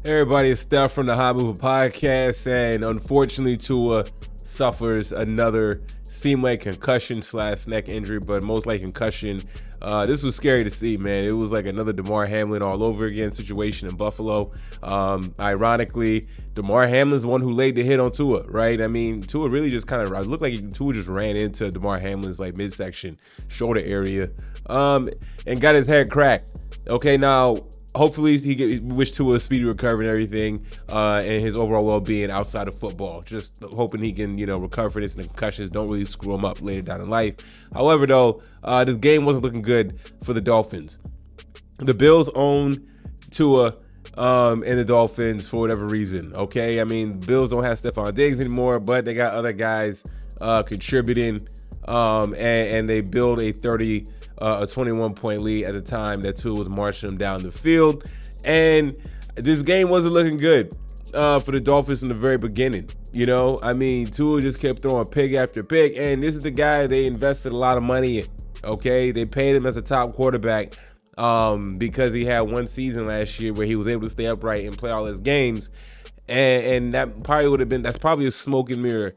Everybody, it's Steph from the Hot Mover Podcast, and unfortunately, Tua suffers another seemed like concussion / neck injury, but most like concussion. This was scary to see, man. It was like another Damar Hamlin all over again situation in Buffalo. Ironically, Damar Hamlin's the one who laid the hit on Tua, right? I mean, Tua really just kind of looked like Tua just ran into Damar Hamlin's like midsection, shoulder area, and got his head cracked. Okay, now hopefully he wish Tua a speedy recovery and everything, and his overall well-being outside of football. Just hoping he can, recover from this, and the concussions don't really screw him up later down in life. However, though, this game wasn't looking good for the Dolphins. The Bills own Tua and the Dolphins for whatever reason. Okay, I mean, Bills don't have Stephon Diggs anymore, but they got other guys contributing, and they build a 21-point lead at the time that Tua was marching them down the field. And this game wasn't looking good for the Dolphins from the very beginning. I mean, Tua just kept throwing pick after pick, and this is the guy they invested a lot of money in. Okay, they paid him as a top quarterback because he had one season last year where he was able to stay upright and play all his games, and that probably would have been, that's probably a smoke and mirror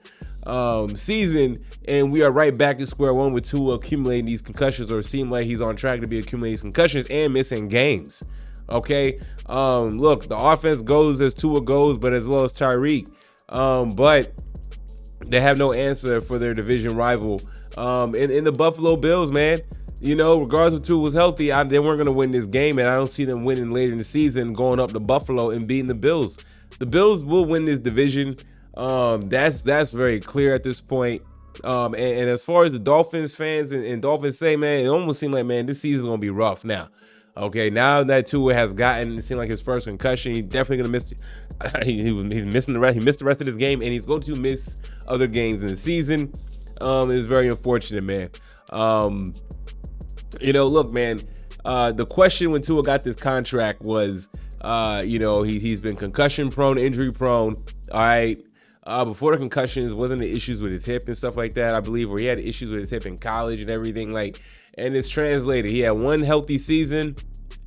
season, and we are right back to square one with Tua accumulating these concussions, or seem like he's on track to be accumulating these concussions and missing games. Okay, look, the offense goes as Tua goes, but as well as Tyreek, but they have no answer for their division rival in the Buffalo Bills, man. Regardless if Tua was healthy, they weren't going to win this game, and I don't see them winning later in the season, going up to Buffalo and beating the Bills. The Bills will win this division. That's very clear at this point. And as far as the Dolphins fans and Dolphins say, man, it almost seemed like, man, this season's gonna be rough now. Okay, now that Tua has gotten, it seemed like his first concussion, he's definitely gonna miss. He's missing the rest. He missed the rest of this game, and he's going to miss other games in the season. It's very unfortunate, man. Look, man. The question when Tua got this contract was, he's been concussion prone, injury prone. All right. Before the concussions, wasn't the issues with his hip and stuff like that, I believe, where he had issues with his hip in college and everything, and it's translated. He had one healthy season,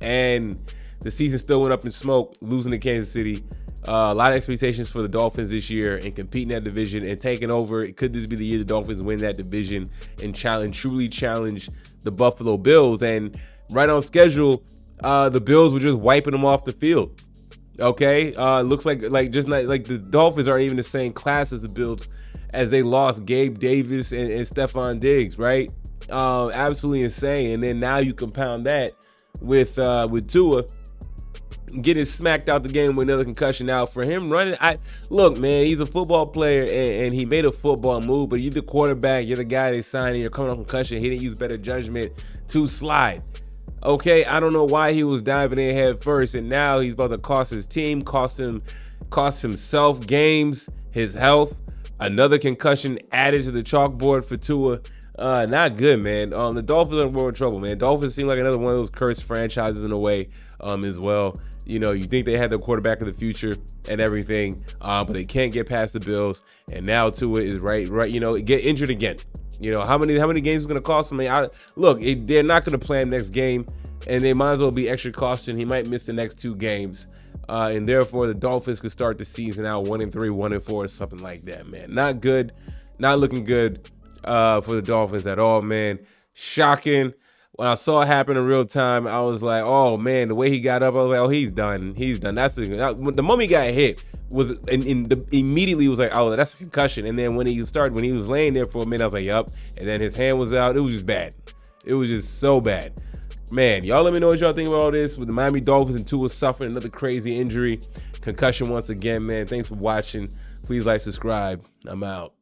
and the season still went up in smoke, losing to Kansas City. A lot of expectations for the Dolphins this year and competing that division and taking over. Could this be the year the Dolphins win that division and truly challenge the Buffalo Bills? And right on schedule, the Bills were just wiping them off the field. Okay, looks like just not like the Dolphins aren't even the same class as the Bills, as they lost Gabe Davis and Stephon Diggs, right? Absolutely insane. And then now you compound that with Tua getting smacked out the game with another concussion out for him running. Look, man, he's a football player and he made a football move, but you're the quarterback, you're the guy they signed, and you're coming off concussion. He didn't use better judgment to slide. Okay, I don't know why he was diving in head first, and now he's about to cost his team, cost himself games, his health. Another concussion added to the chalkboard for Tua. Not good, man. The Dolphins are in world trouble, man. Dolphins seem like another one of those cursed franchises in a way, as well. You think they had the quarterback of the future and everything, but they can't get past the Bills, and now Tua is right, get injured again. How many games is going to cost him? They're not going to play him next game, and they might as well be extra caution. He might miss the next 2 games, and therefore the Dolphins could start the season out 1-3, 1-4, or something like that, man. Not good, not looking good for the Dolphins at all, man. Shocking. When I saw it happen in real time, I was like, oh, man, the way he got up, I was like, oh, he's done. He's done. The moment he got hit was immediately was like, oh, that's a concussion. And then when he was laying there for a minute, I was like, yup. And then his hand was out. It was just bad. It was just so bad. Man, y'all let me know what y'all think about all this with the Miami Dolphins and Tua suffering another crazy injury. Concussion once again, man. Thanks for watching. Please like, subscribe. I'm out.